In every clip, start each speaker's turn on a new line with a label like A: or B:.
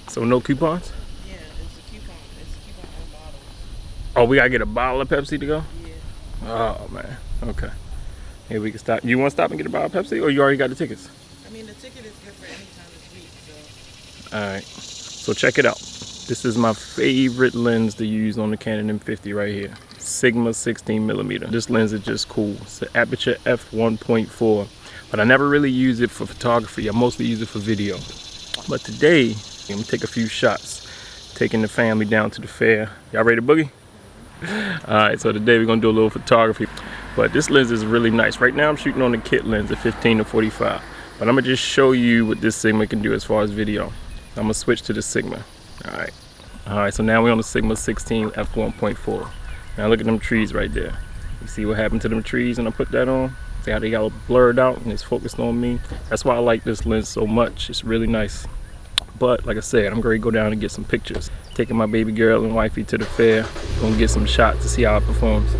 A: So no coupons?
B: Yeah, it's a coupon. It's a coupon on bottles.
A: Oh, we gotta get a bottle of Pepsi to go?
B: Yeah.
A: Oh man, okay. Hey, we can stop. You want to stop and get a bottle of Pepsi, or you already got the tickets?
B: I mean, the ticket is good for any time this week, so.
A: All right. So check it out. This is my favorite lens to use on the Canon M50 right here. Sigma 16mm. This lens is just cool. It's the Aperture f1.4, but I never really use it for photography. I mostly use it for video. But today, I'm gonna take a few shots, taking the family down to the fair. Y'all ready to boogie? All right, so today we're gonna do a little photography. But this lens is really nice. Right now I'm shooting on the kit lens at 15 to 45. But I'm gonna just show you what this Sigma can do as far as video. I'm gonna switch to the Sigma. All right, so now we're on the Sigma 16 f1.4. Now look at them trees right there. You see what happened to them trees when I put that on? See how they got blurred out and it's focused on me? That's why I like this lens so much. It's really nice. But like I said, I'm going to go down and get some pictures. Taking my baby girl and wifey to the fair. Gonna get some shots to see how it performs.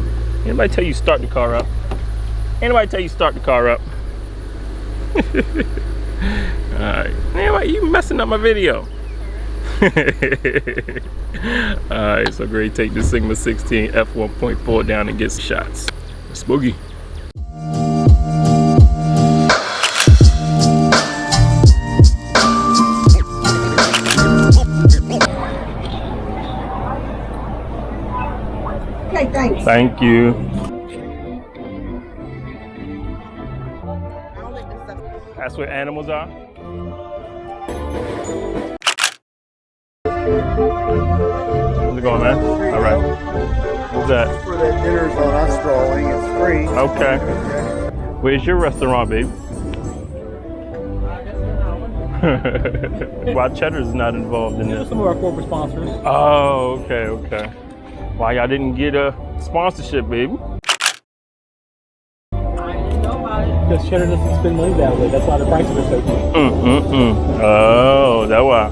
A: Anybody tell you start the car up? Anybody tell you start the car up? Alright. Anyway, you messing up my video. Alright, so great. Take the Sigma 16 f1.4 down and get some shots. It's boogie.
B: Okay, thanks.
A: Thank you. That's where animals are. How's it going, man? All right. What's that?
C: For the dinner zone, I'm strolling. It's free.
A: Okay. Where's your restaurant, babe? Why Cheddar's not involved in this?
D: Some of our corporate sponsors.
A: Oh, okay, okay. Why y'all didn't get a sponsorship, baby?
D: Because Cheddar doesn't spend money that way. That's why the prices are so cheap.
A: Oh, that's why.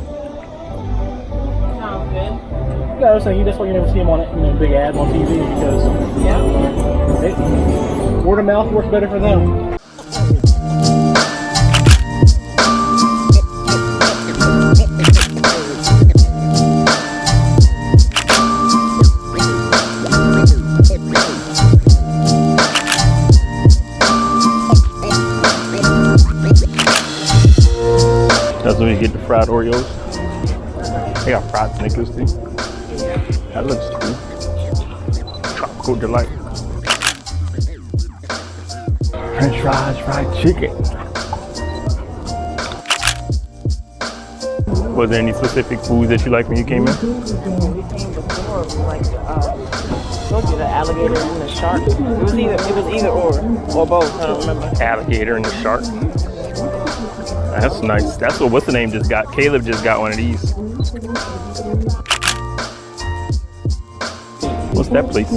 B: Sounds good.
D: Yeah, I was saying that's why you never see them on big ads on TV because word of mouth works better for them.
A: That's where you get the fried Oreos. They got fried Snickers too. That looks cool. Tropical delight. French fries, fried chicken. Was there any specific foods that you liked when you came in?
B: We came before, like, told you the alligator and the shark. It was either or both. I don't remember.
A: Alligator and the shark. That's nice. That's what's the name just got. Caleb just got one of these. What's that place?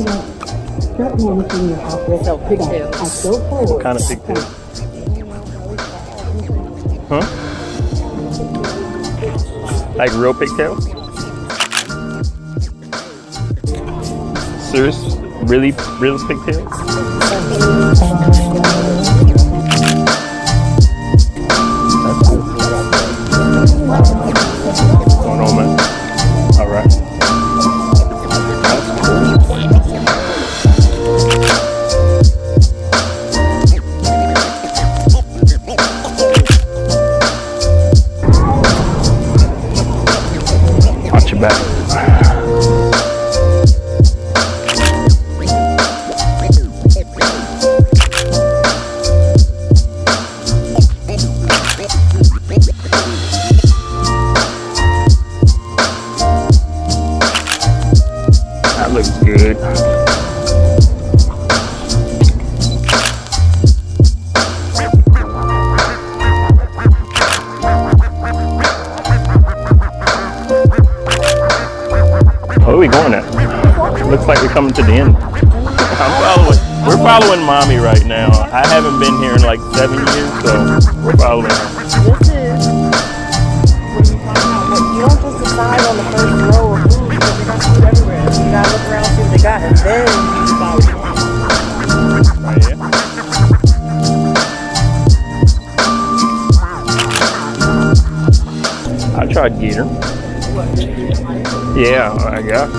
B: Sell pigtails.
A: What kind of pigtails? Huh? Like real pigtails? Serious? Really real pigtails? What's going on, man? All right. That's cool. Watch your back. That looks good. Where are we going at? Looks like we're coming to the end. We're following mommy right now. I haven't been here in like 7 years, so we're following her.
B: This is when you find out, but you don't just decide on the first row of food because they got food everywhere. You gotta look around and see what they got, and then you decide what you want.
A: Right here. I tried gator. Yeah, I got.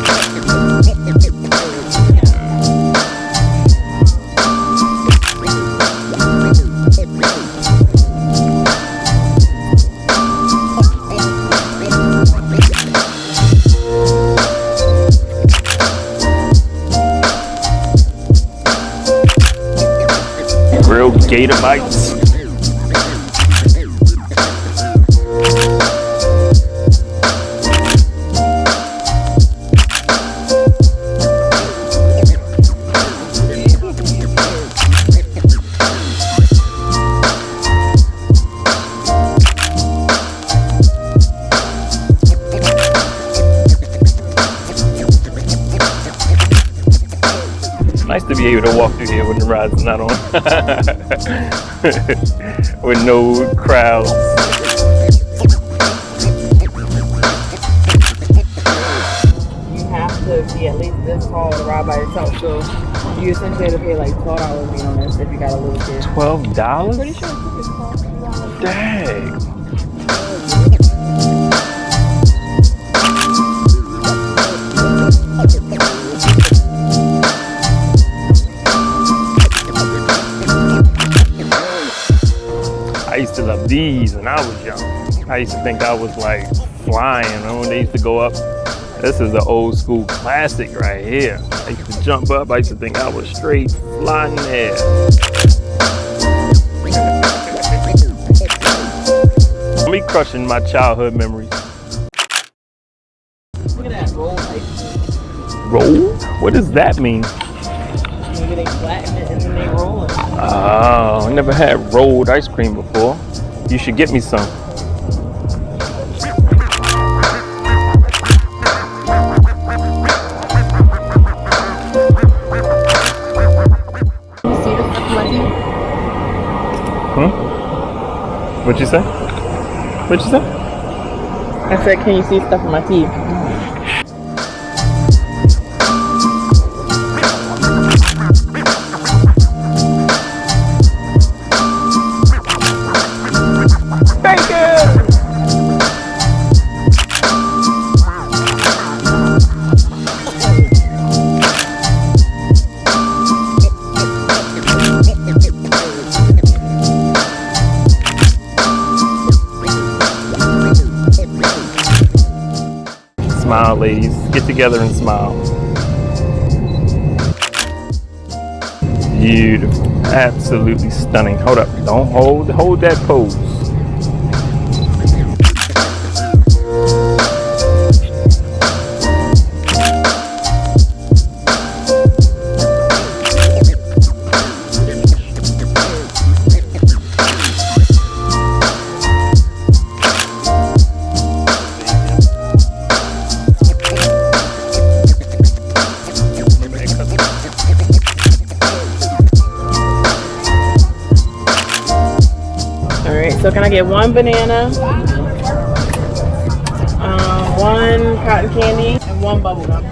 A: Real gator bites. Nice to be able to walk through here when the ride's not on. With no crowds.
B: You have to be at least this tall to ride by yourself, so you essentially have to pay like $12 to be on this if you got a little kid.
A: $12?
B: Pretty sure it's $12.
A: Dang. I used to love these when I was young. I used to think I was like flying. Remember when they used to go up? This is the old school classic right here. I used to jump up. I used to think I was straight flying there. Me crushing my childhood memories.
B: Look at that roll ice cream.
A: Roll? What does that mean?
B: Maybe they flatten it and then they roll it.
A: Oh, I never had rolled ice cream before. You should get me some. What'd you say? What'd you say?
B: I said, can you see stuff in my teeth?
A: Thank you! Smile, ladies. Get together and smile. Beautiful. Absolutely stunning. Hold up. Don't hold that pose.
B: So can I get one banana, one cotton candy, and one bubble gum?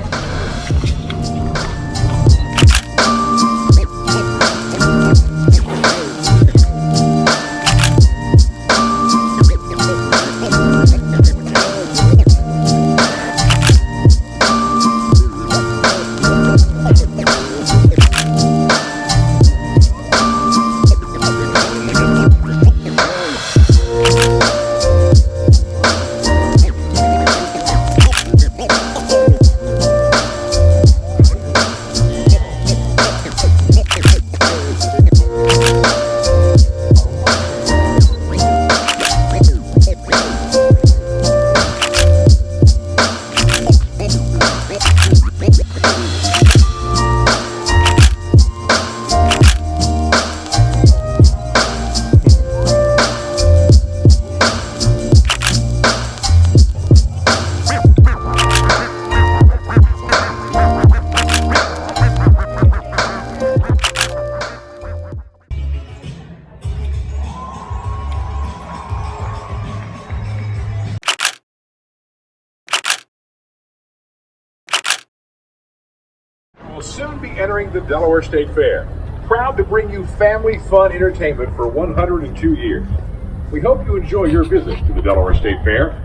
E: Will soon be entering the Delaware State Fair. Proud to bring you family fun entertainment for 102 years. We hope you enjoy your visit to the Delaware State Fair